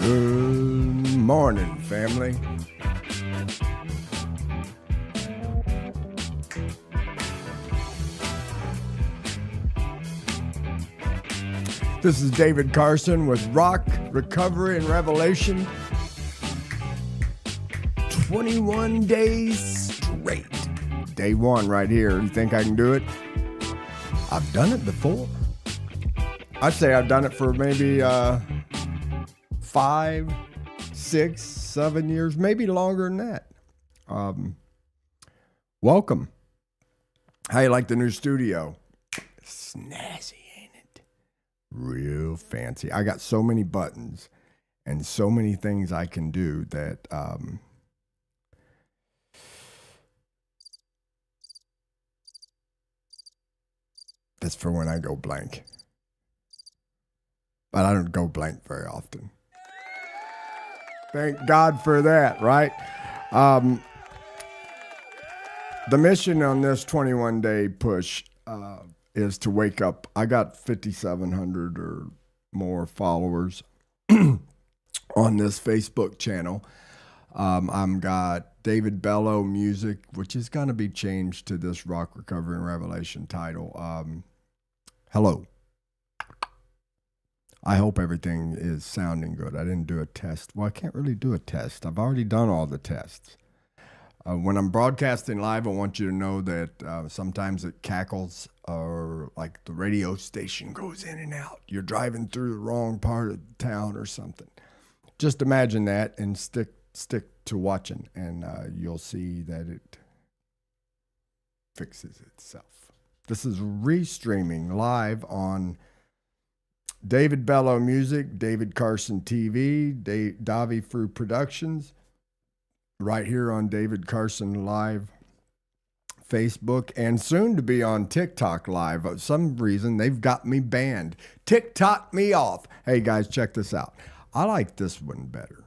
Good morning, family. This is David Carson with Rock, Recovery, and Revelation. 21 days straight. Day one right here. You think I can do it? I've done it before. I'd say I've done it for maybe 5, 6, 7 years, maybe longer than that. Welcome. How you like the new studio? Snazzy, ain't it? Real fancy. I got so many buttons and so many things I can do that that's for when I go blank. But I don't go blank very often. Thank God for that, right? The mission on this 21-day push is to wake up. I got 5,700 or more followers on this Facebook channel. I've got David Bello Music, which is going to be changed to this Rock, Recovery, and Revelation title. Hello. I hope everything is sounding good. I didn't do a test. Well, I can't really do a test. I've already done all the tests. When I'm broadcasting live, I want you to know that sometimes it cackles or like the radio station goes in and out. You're driving through the wrong part of town or something. Just imagine that and stick to watching, and you'll see that it fixes itself. This is restreaming live on David Bello Music, David Carson TV, Davi Fruit Productions, right here on David Carson Live Facebook, and soon to be on TikTok Live. For some reason, they've got me banned. TikTok me off. Hey, guys, check this out. I like this one better.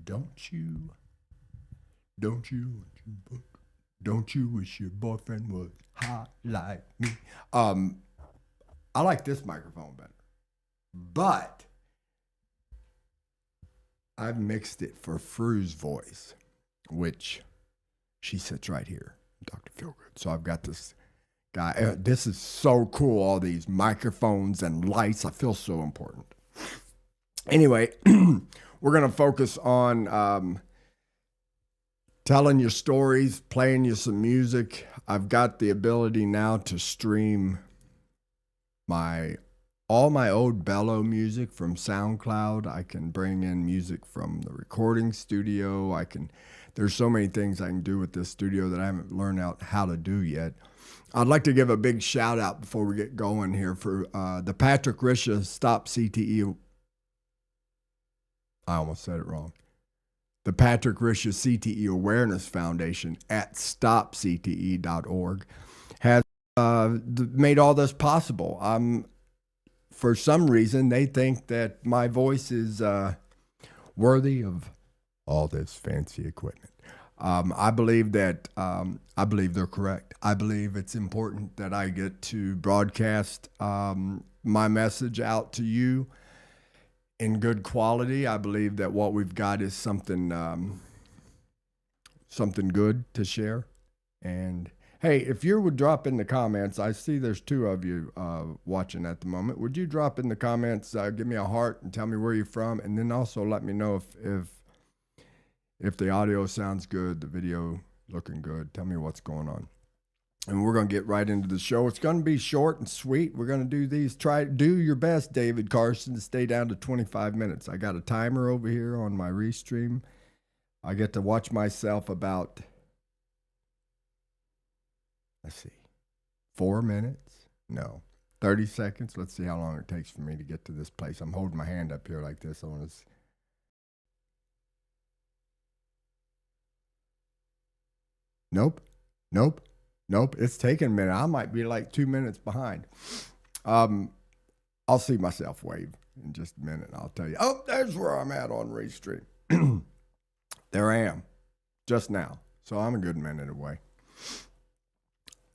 Don't you wish your boyfriend was hot like me? I like this microphone better, but I've mixed it for Fru's voice, which she sits right here, Dr. Feelgood. So I've got this guy. This is so cool, all these microphones and lights. I feel so important. Anyway, we're going to focus on telling you stories, playing you some music. I've got the ability now to stream all my old Bello music from SoundCloud. I can bring in music from the recording studio. There's so many things I can do with this studio that I haven't learned out how to do yet. I'd like to give a big shout out before we get going here for the Patrick Risha Stop CTE. I almost said it wrong. The Patrick Risha CTE Awareness Foundation at stopcte.org has made all this possible. For some reason, they think that my voice is worthy of all this fancy equipment. I believe they're correct. I believe it's important that I get to broadcast my message out to you in good quality. I believe that what we've got is something good to share. And hey, if you would drop in the comments, I see there's 2 of you watching at the moment. Would you drop in the comments, give me a heart and tell me where you're from, and then also let me know if the audio sounds good, the video looking good. Tell me what's going on. And we're going to get right into the show. It's going to be short and sweet. We're going to do these. Do your best, David Carson, to stay down to 25 minutes. I got a timer over here on my restream. I get to watch myself about, let's see, 4 minutes? No, 30 seconds. Let's see how long it takes for me to get to this place. I'm holding my hand up here like this. I want to. Nope. It's taking a minute. I might be like 2 minutes behind. I'll see myself wave in just a minute. I'll tell you. Oh, there's where I'm at on Restream. There I am, just now. So I'm a good minute away.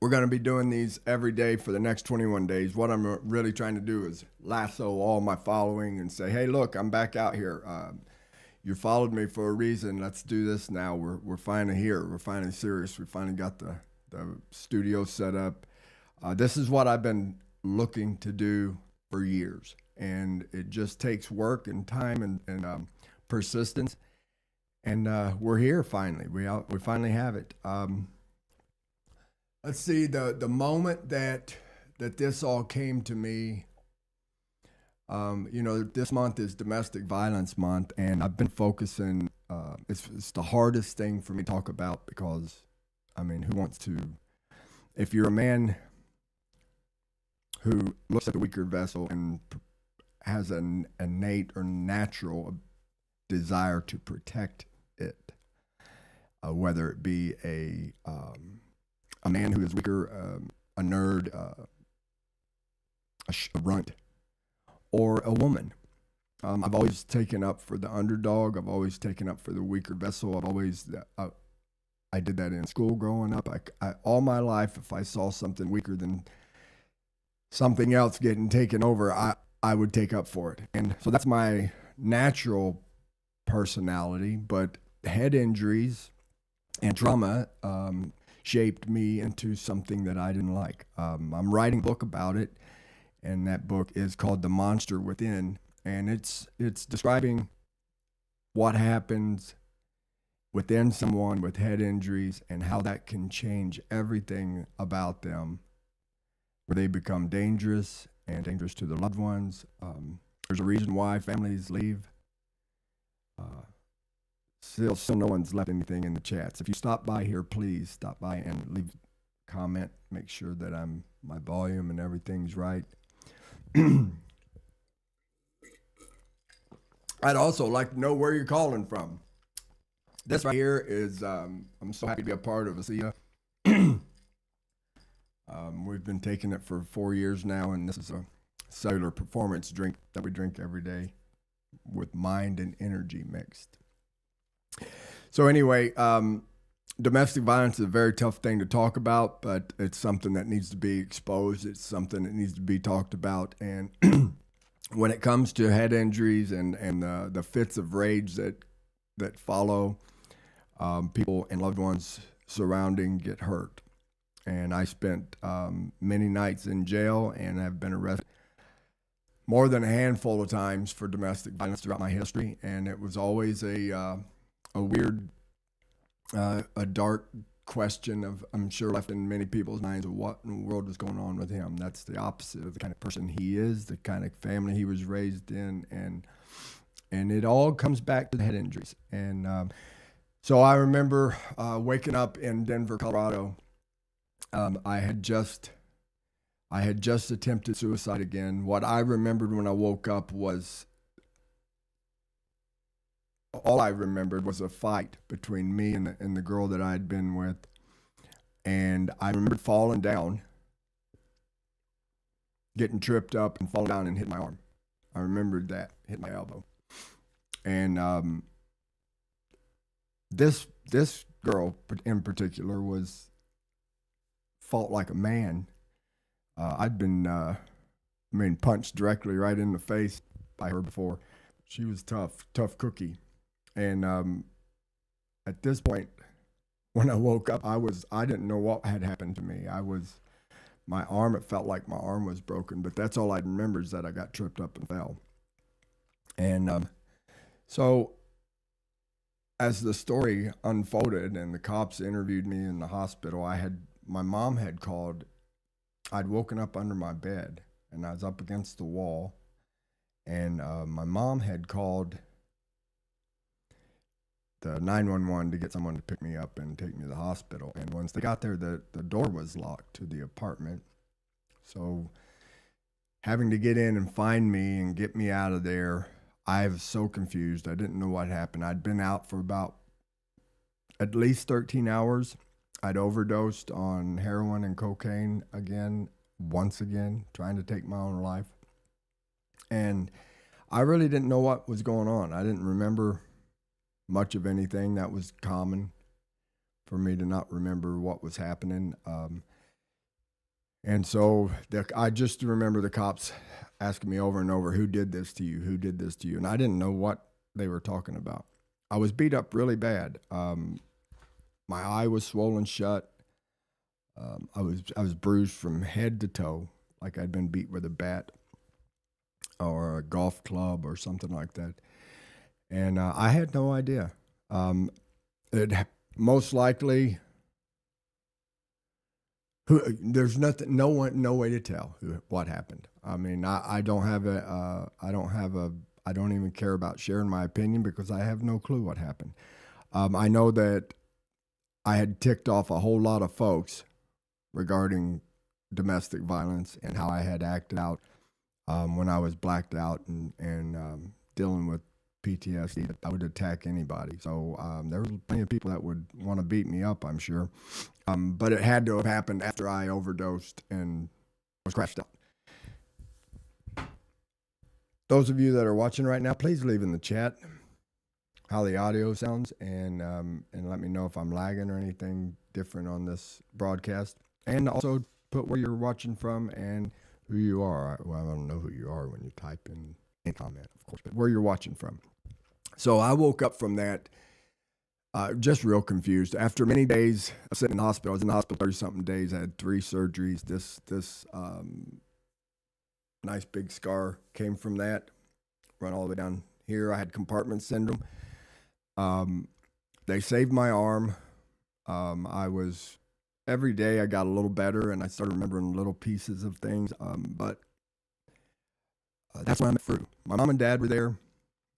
we're going to be doing these every day for the next 21 days. What I'm really trying to do is lasso all my following and say, hey, look, I'm back out here. You followed me for a reason. Let's do this now. We're finally here. We're finally serious. We finally got the studio set up. This is what I've been looking to do for years. And it just takes work and time and persistence. And we're here finally. We finally have it. Let's see, the moment that this all came to me, this month is Domestic Violence Month, and I've been focusing, it's the hardest thing for me to talk about because, I mean, who wants to, if you're a man who looks at the weaker vessel and has an innate or natural desire to protect it, whether it be a man who is weaker, a nerd, a runt, or a woman. I've always taken up for the underdog. I've always taken up for the weaker vessel. I did that in school growing up. All my life, if I saw something weaker than something else getting taken over, I would take up for it. And so that's my natural personality. But head injuries and trauma shaped me into something that I didn't like. I'm writing a book about it, and that book is called The Monster Within, and it's describing what happens within someone with head injuries and how that can change everything about them, where they become dangerous and dangerous to their loved ones. There's a reason why families leave. Still no one's left anything in the chats. If you stop by here, please stop by and leave a comment. Make sure that my volume and everything's right. I'd also like to know where you're calling from. This right here is, I'm so happy to be a part of ASEA. We've been taking it for 4 years now, and this is a cellular performance drink that we drink every day with mind and energy mixed. So anyway, domestic violence is a very tough thing to talk about, but it's something that needs to be exposed. It's something that needs to be talked about. And when it comes to head injuries and the fits of rage that follow, people and loved ones surrounding get hurt. And I spent many nights in jail and have been arrested more than a handful of times for domestic violence throughout my history. And it was always a weird, a dark question of, I'm sure, left in many people's minds of what in the world was going on with him. That's the opposite of the kind of person he is, the kind of family he was raised in, and it all comes back to the head injuries. And so I remember waking up in Denver, Colorado. I had just attempted suicide again. What I remembered when I woke up was, all I remembered was a fight between me and the girl that I had been with. And I remembered falling down, getting tripped up and falling down and hit my arm. I remembered that, hit my elbow. And this girl in particular fought like a man. I'd been, punched directly right in the face by her before. She was tough cookie. And at this point, when I woke up, I didn't know what had happened to me. It felt like my arm was broken, but that's all I remember is that I got tripped up and fell. And so as the story unfolded and the cops interviewed me in the hospital, my mom had called. I'd woken up under my bed and I was up against the wall, and my mom had called the 911 to get someone to pick me up and take me to the hospital. And once they got there, the door was locked to the apartment. So having to get in and find me and get me out of there, I was so confused. I didn't know what happened. I'd been out for about at least 13 hours. I'd overdosed on heroin and cocaine once again, trying to take my own life. And I really didn't know what was going on. I didn't remember much of anything. That was common for me to not remember what was happening. And so I just remember the cops asking me over and over, "Who did this to you? Who did this to you?" And I didn't know what they were talking about. I was beat up really bad. My eye was swollen shut. I was bruised from head to toe, like I'd been beat with a bat or a golf club or something like that. And I had no idea. It most likely there's nothing, no way to tell what happened. I mean, I don't have I don't even care about sharing my opinion because I have no clue what happened. I know that I had ticked off a whole lot of folks regarding domestic violence and how I had acted out when I was blacked out and dealing with PTSD. I would attack anybody. So there were plenty of people that would want to beat me up, I'm sure. But it had to have happened after I overdosed and was crashed out. Those of you that are watching right now, please leave in the chat how the audio sounds and let me know if I'm lagging or anything different on this broadcast. And also put where you're watching from and who you are. Well, I don't know who you are when you type in comment, of course, but where you're watching from. So I woke up from that just real confused. After many days of sitting in the hospital, I was in the hospital 30-something days. I had 3 surgeries. This nice big scar came from that, run all the way down here. I had compartment syndrome. They saved my arm. Every day I got a little better and I started remembering little pieces of things. But that's when I met Fru. My mom and dad were there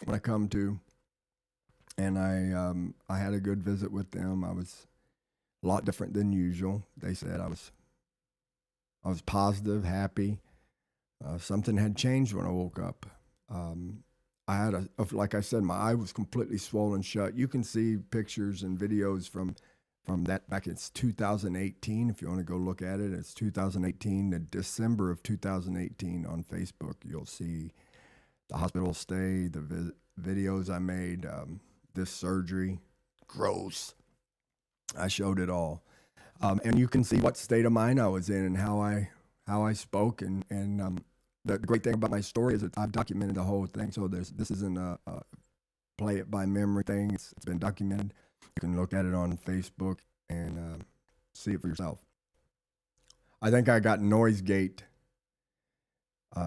when I come to, and I had a good visit with them. I was a lot different than usual. They said I was positive, happy. Something had changed when I woke up. I had like I said, my eye was completely swollen shut. You can see pictures and videos from that back. It's 2018. If you want to go look at it, it's 2018, the December of 2018 on Facebook. You'll see the hospital stay, the videos I made, this surgery. Gross. I showed it all. And you can see what state of mind I was in and how I spoke. And the great thing about my story is that I've documented the whole thing. So this isn't a play it by memory thing. It's been documented. You can look at it on Facebook and see it for yourself. I think I got noise gate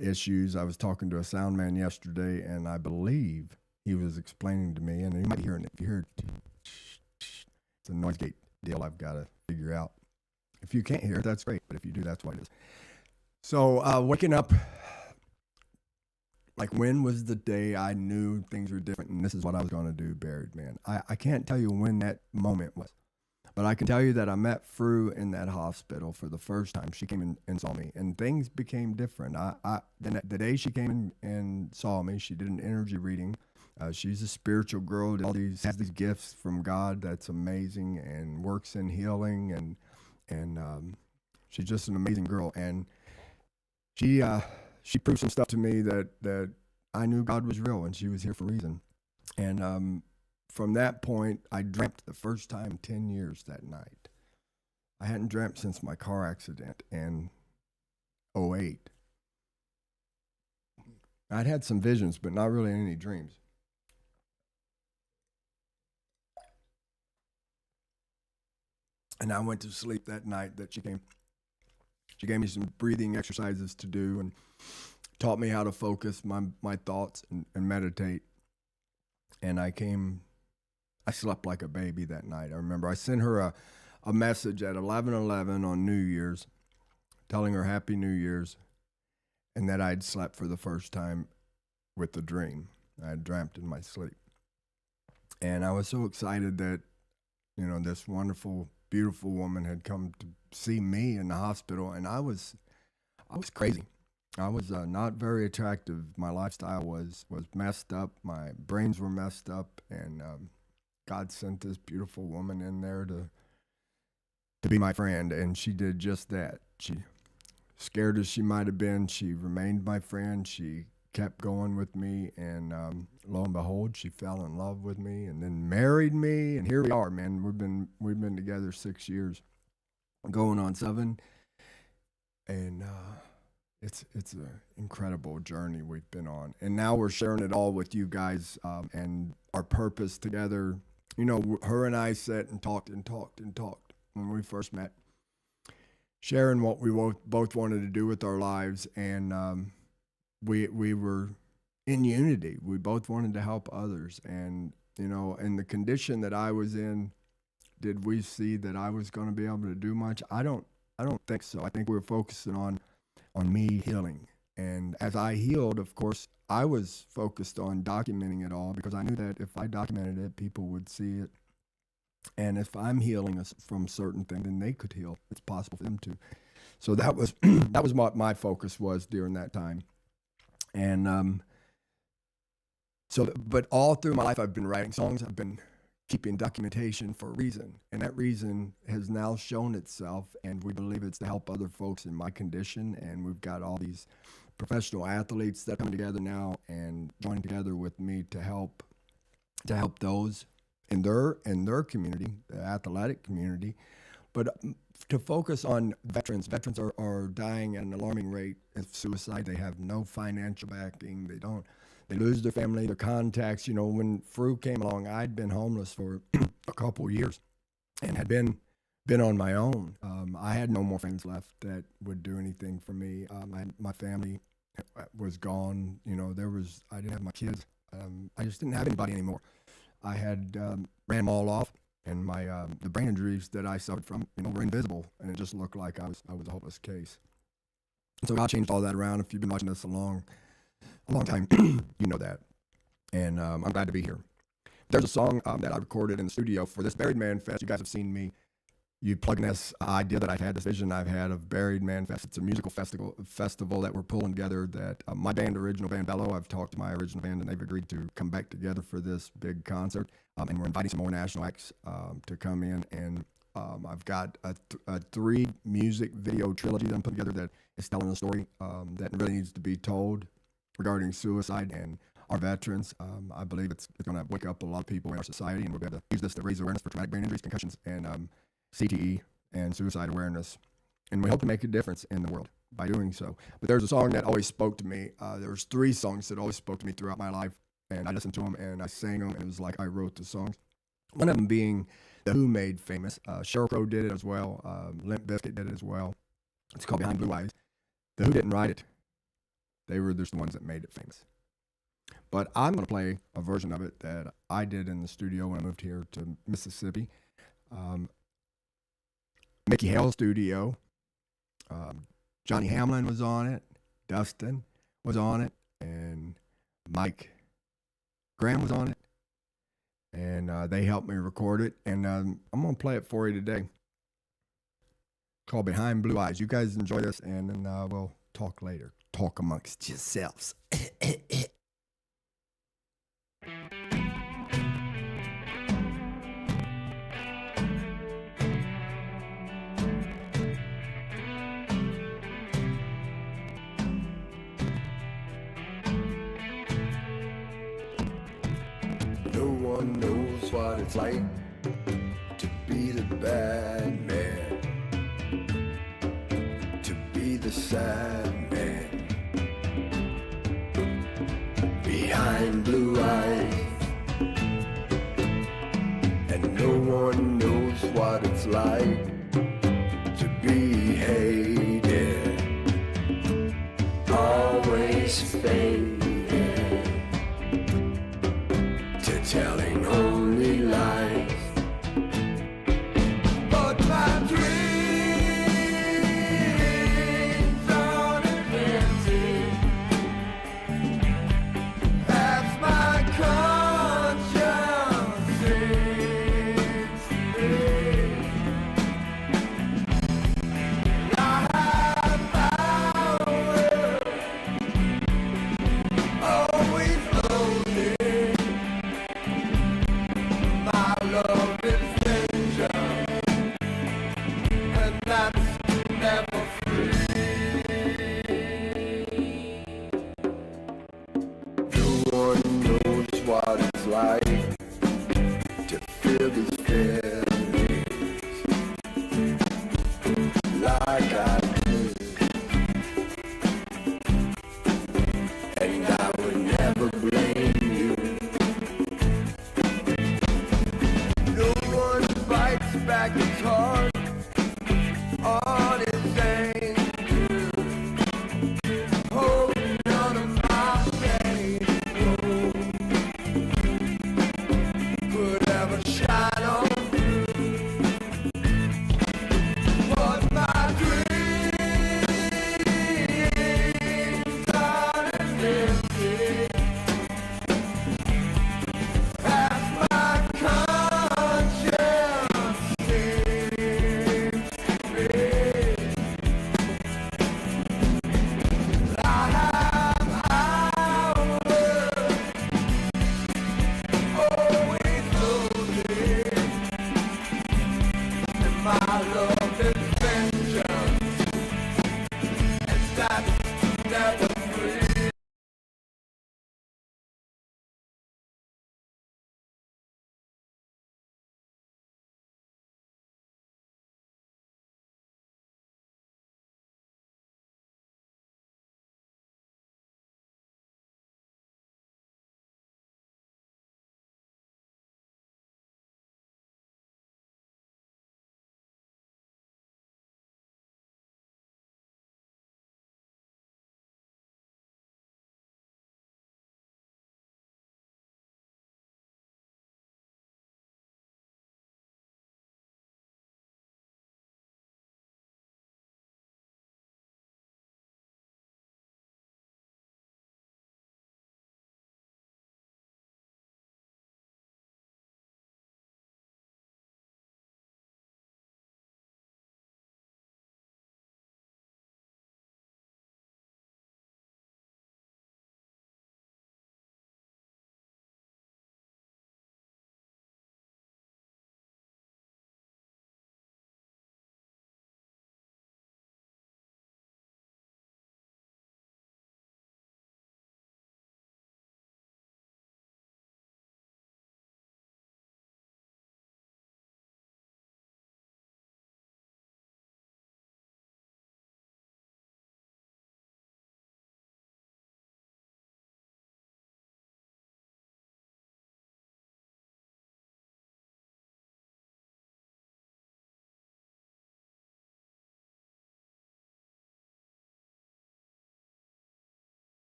issues. I was talking to a sound man yesterday, and I believe he was explaining to me, and you might hear it. If you hear it, it's a noise gate deal I've got to figure out. If you can't hear it, that's great. But if you do, that's what it is. So waking up, like when was the day I knew things were different and this is what I was going to do, Buried Man? I can't tell you when that moment was, but I can tell you that I met Fru in that hospital for the first time. She came in and saw me, and things became different. The day she came in and saw me, she did an energy reading. She's a spiritual girl, has these gifts from God that's amazing and works in healing, and she's just an amazing girl. And she proved some stuff to me that I knew God was real and she was here for a reason. And from that point, I dreamt the first time in 10 years that night. I hadn't dreamt since my car accident in 2008. I'd had some visions, but not really any dreams. And I went to sleep that night that she came. She gave me some breathing exercises to do and taught me how to focus my thoughts and meditate. And I slept like a baby that night. I remember I sent her a message at 11:11 on New Year's, telling her Happy New Year's, and that I'd slept for the first time with the dream. I had dreamt in my sleep. And I was so excited that, this wonderful, beautiful woman had come to see me in the hospital, and I was crazy. I was not very attractive. My lifestyle was messed up. My brains were messed up, and God sent this beautiful woman in there to be my friend, and she did just that. She, scared as she might have been, she remained my friend. She kept going with me, and lo and behold, she fell in love with me, and then married me, and here we are, man. We've been together 6 years, going on 7. and it's an incredible journey we've been on, and now we're sharing it all with you guys, and our purpose together. You know, her and I sat and talked and talked and talked when we first met, sharing what we both wanted to do with our lives, and we were in unity. We both wanted to help others, and you know, in the condition that I was in, did we see that I was going to be able to do much? I don't think so. I think we were focusing on me healing, and as I healed, of course, I was focused on documenting it all because I knew that if I documented it, people would see it, and if I'm healing us from certain things, then they could heal. It's possible for them to. So that was that was what my focus was during that time, and so, but all through my life, I've been writing songs. I've been keeping documentation for a reason, and that reason has now shown itself, and we believe it's to help other folks in my condition, and we've got all these professional athletes that come together now and join together with me to help those in their community, the athletic community, but to focus on veterans. Veterans are dying at an alarming rate of suicide. They have no financial backing. They lose their family, their contacts. You know, when Fru came along, I'd been homeless for a couple of years and had been on my own. I had no more friends left that would do anything for me. My family was gone. You know, I didn't have my kids. I just didn't have anybody anymore. I had ran them all off, and my the brain injuries that I suffered from, you know, were invisible, and it just looked like I was a hopeless case. So God changed all that around. If you've been watching this a long time, you know that. And I'm glad to be here. There's a song that I recorded in the studio for this Buried Man Fest. You guys have seen me. You plug in this idea that I've had, this vision I've had of Buried Man Fest. It's a musical festival that we're pulling together that my band, original band Bellow, I've talked to my original band, and they've agreed to come back together for this big concert. And we're inviting some more national acts to come in. And I've got a 3 music video trilogy that I'm putting together that is telling a story that really needs to be told regarding suicide and our veterans. I believe it's going to wake up a lot of people in our society, and we're going to use this to raise awareness for traumatic brain injuries, concussions, and CTE and suicide awareness. And we hope to make a difference in the world by doing so. But there's a song that always spoke to me. There was 3 songs that always spoke to me throughout my life, and I listened to them and I sang them, and it was like I wrote the songs. One of them being The Who made famous. Sheryl Crow did it as well. Limp Bizkit did it as well. It's called Behind Blue Eyes. The Who didn't write it. They were just the ones that made it famous. But I'm going to play a version of it that I did in the studio when I moved here to Mississippi. Mickey Hale's studio. Johnny Hamlin was on it. Dustin was on it. And Mike Graham was on it. And they helped me record it. And I'm going to play it for you today. Called Behind Blue Eyes. You guys enjoy this, and then we'll talk later. Talk amongst yourselves. No one knows what it's like to be the bad man, to be the sad man. Behind blue eyes, and no one knows what it's like to be hated, always faded, to telling only lies. But my dreams aren't empty. That's my conscience sings today. I have power, always lonely. My love is danger, and that's never free. No one knows what it's like to feel these feelings like I do.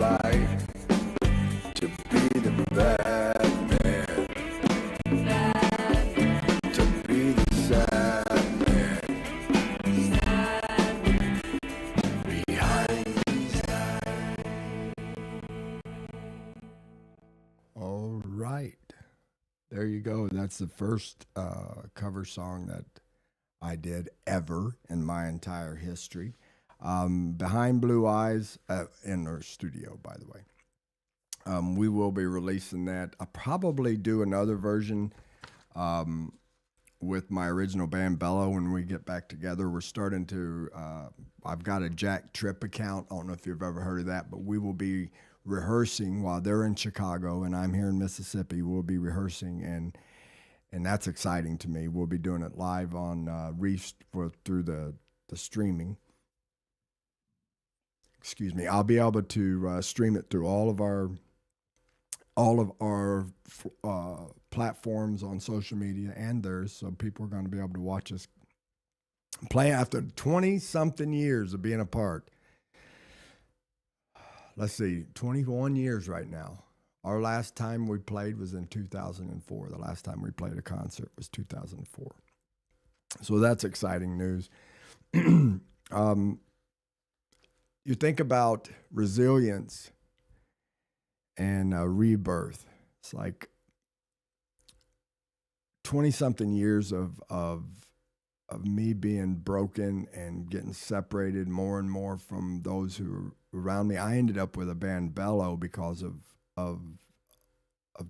fight to be the bad man, to be the sad man behind these eyes. All right. There you go. That's the first cover song that I did ever in my entire history. Behind Blue Eyes in our studio, by the way. We will be releasing that. I'll probably do another version with my original band Bello when we get back together. We're starting to, I've got a Jack Tripp account. I don't know if you've ever heard of that, but we will be rehearsing while they're in Chicago and I'm here in Mississippi. We'll be rehearsing, and that's exciting to me. We'll be doing it live on Reef through the streaming. Excuse me. I'll be able to stream it through all of our platforms on social media and theirs, so people are going to be able to watch us play after 20-something years of being apart. Let's see, 21 years right now. Our last time we played was in 2004. The last time we played a concert was 2004. So that's exciting news. You think about resilience and rebirth. It's like 20-something years of me being broken and getting separated more and more from those who were around me. I ended up with a band Bello because of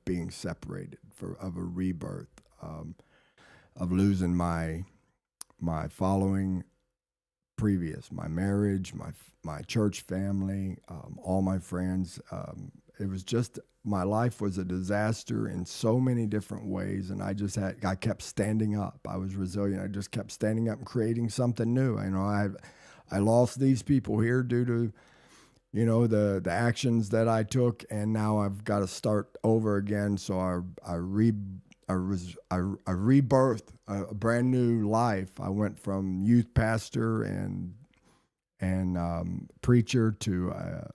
being separated, of a rebirth, of losing my following previous, my marriage, my church family, all my friends. It was just, my life was a disaster in so many different ways, and I kept standing up. I was resilient. I just kept standing up and creating something new. I lost these people here due to, the actions that I took, and now I've got to start over again. So I rebirthed a brand new life. I went from youth pastor and preacher to a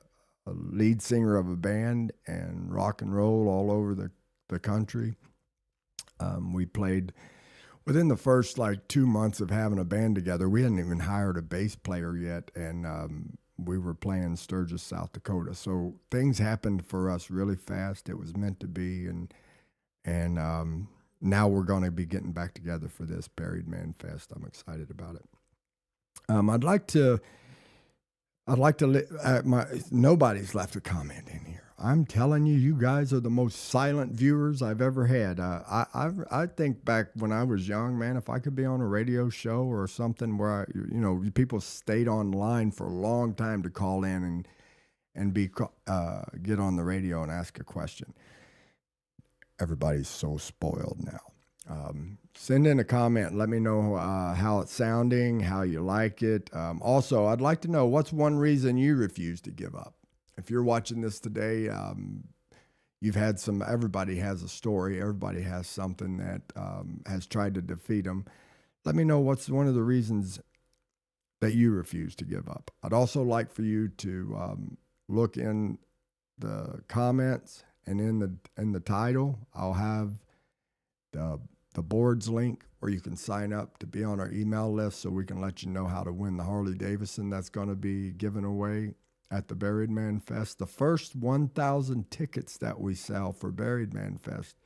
lead singer of a band and rock and roll all over the country. We played within the first 2 months of having a band together. We hadn't even hired a bass player yet, and we were playing Sturgis, South Dakota. So things happened for us really fast. It was meant to be, and now we're going to be getting back together for this Buried Man Fest. I'm excited about it. Nobody's left a comment in here. I'm telling you, you guys are the most silent viewers I've ever had. I think back when I was young, man, if I could be on a radio show or something where people stayed online for a long time to call in and get on the radio and ask a question. Everybody's so spoiled now. Send in a comment. Let me know how it's sounding, how you like it. Also, I'd like to know, what's one reason you refuse to give up? If you're watching this today, everybody has a story. Everybody has something that has tried to defeat them. Let me know what's one of the reasons that you refuse to give up. I'd also like for you to look in the comments and in the title. I'll have the board's link where you can sign up to be on our email list so we can let you know how to win the Harley Davidson that's going to be given away at the Buried Man Fest. The first 1,000 tickets that we sell for Buried Man Fest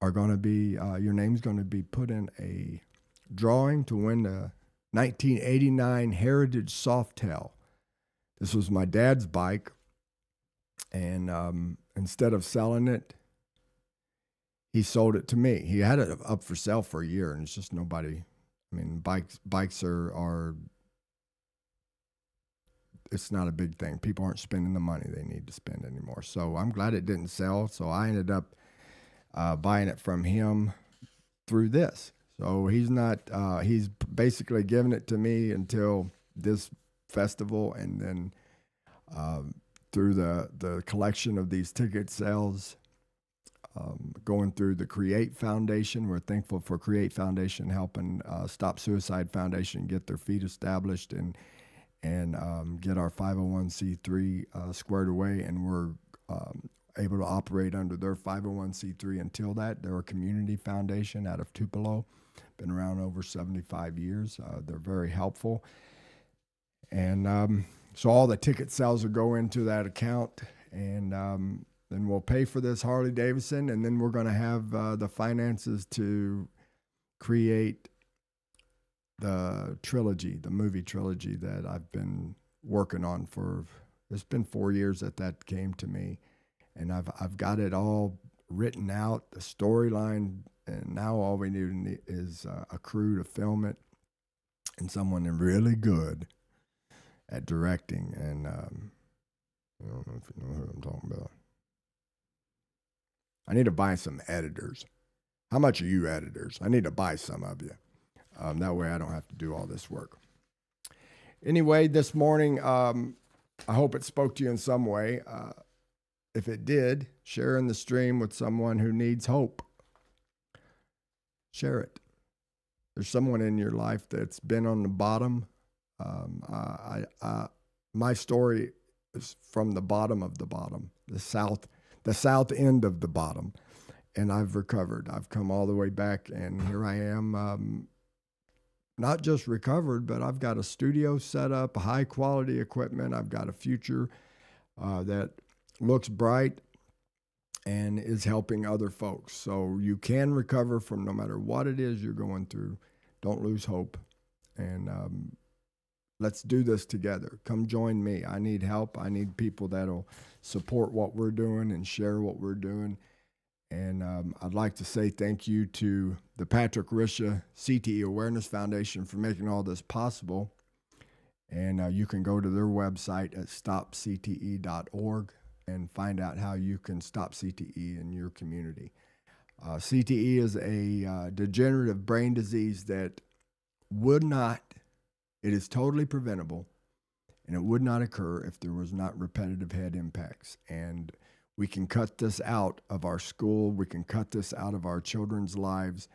are going to be, your name's going to be put in a drawing to win the 1989 Heritage Softail. This was my dad's bike, and instead of selling it, he sold it to me. He had it up for sale for a year, and it's just nobody. Bikes are it's not a big thing. People aren't spending the money they need to spend anymore. So I'm glad it didn't sell. So I ended up buying it from him through this. So he's basically giving it to me until this festival, and then through the collection of these ticket sales, going through the Create Foundation. We're thankful for Create Foundation helping Stop Suicide Foundation get their feet established, and get our 501c3 squared away, and we're able to operate under their 501c3 until that. They're a community foundation out of Tupelo, been around over 75 years. They're very helpful. And so all the ticket sales will go into that account, and then we'll pay for this Harley Davidson, and then we're going to have the finances to create the trilogy, the movie trilogy that I've been working on for, it's been 4 years that came to me. And I've got it all written out, the storyline, and now all we need is a crew to film it and someone really good at directing. And I don't know if you know who I'm talking about. I need to buy some editors. How much are you editors? I need to buy some of you. That way I don't have to do all this work. Anyway, this morning, I hope it spoke to you in some way. If it did, share in the stream with someone who needs hope. Share it. There's someone in your life that's been on the bottom. My story is from the bottom of the bottom, the south end of the bottom, and I've recovered. I've come all the way back, and here I am. Not just recovered, but I've got a studio set up, high quality equipment. I've got a future that looks bright and is helping other folks. So you can recover from no matter what it is you're going through. Don't lose hope. And let's do this together. Come join me. I need help. I need people that'll support what we're doing and share what we're doing. And I'd like to say thank you to the Patrick Risha CTE Awareness Foundation for making all this possible. And you can go to their website at stopcte.org and find out how you can stop CTE in your community. CTE is a degenerative brain disease that it is totally preventable, and it would not occur if there was not repetitive head impacts. And we can cut this out of our school. We can cut this out of our children's lives.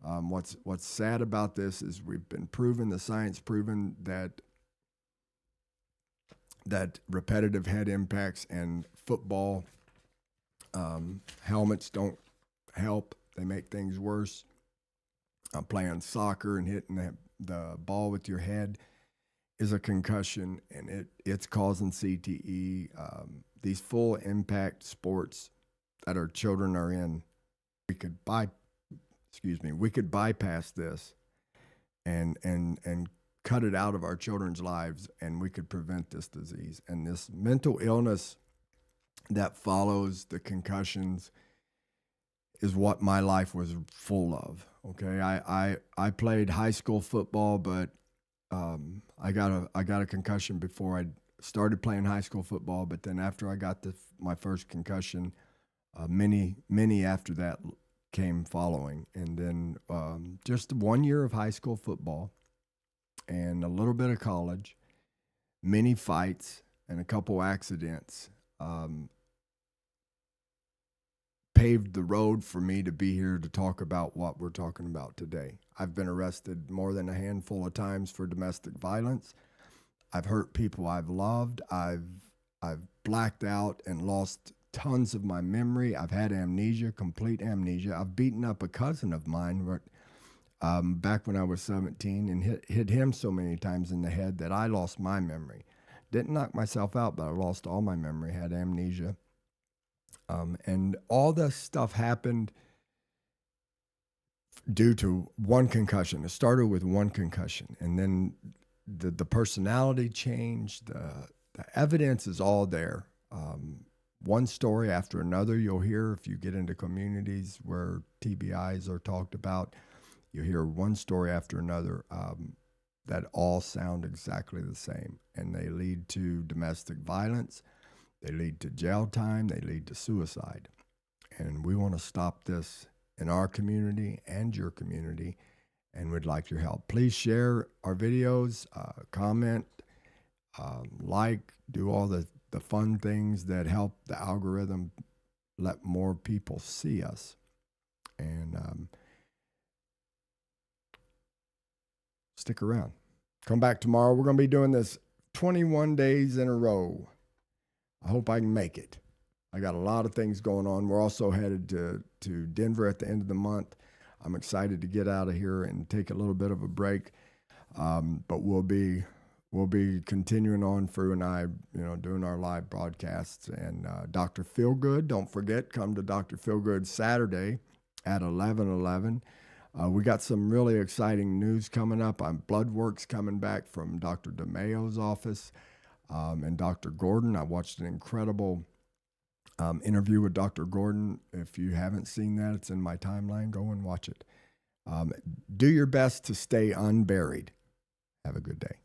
What's sad about this is we've been proven, the science proven that repetitive head impacts and football helmets don't help. They make things worse. Playing soccer and hitting the ball with your head is a concussion, and it's causing CTE. These full impact sports that our children are in, we could bypass this and cut it out of our children's lives, and we could prevent this disease. And this mental illness that follows the concussions is what my life was full of. Okay, I played high school football, but I got a concussion before I started playing high school football. But then after I got my first concussion, many after that came following, and then just 1 year of high school football and a little bit of college, many fights and a couple accidents paved the road for me to be here to talk about what we're talking about today. I've been arrested more than a handful of times for domestic violence. I've hurt people I've loved. I've blacked out and lost tons of my memory. I've had amnesia, complete amnesia. I've beaten up a cousin of mine back when I was 17 and hit him so many times in the head that I lost my memory. Didn't knock myself out, but I lost all my memory, had amnesia. And all this stuff happened due to one concussion. It started with one concussion, and then the personality changed. The evidence is all there. One story after another you'll hear if you get into communities where TBIs are talked about. You hear one story after another that all sound exactly the same, and they lead to domestic violence. They lead to jail time. They lead to suicide. And we want to stop this in our community and your community, and we'd like your help. Please share our videos, comment, like, do all the fun things that help the algorithm let more people see us. And stick around. Come back tomorrow. We're going to be doing this 21 days in a row. I hope I can make it. I got a lot of things going on. We're also headed to Denver at the end of the month. I'm excited to get out of here and take a little bit of a break. But we'll be continuing on, Fru and I, doing our live broadcasts. And Dr. Feelgood, don't forget, come to Dr. Feelgood Saturday at 11:11. We got some really exciting news coming up. Blood work's coming back from Dr. DeMayo's office and Dr. Gordon. I watched an incredible interview with Dr. Gordon. If you haven't seen that, it's in my timeline. Go and watch it. Do your best to stay unburied. Have a good day.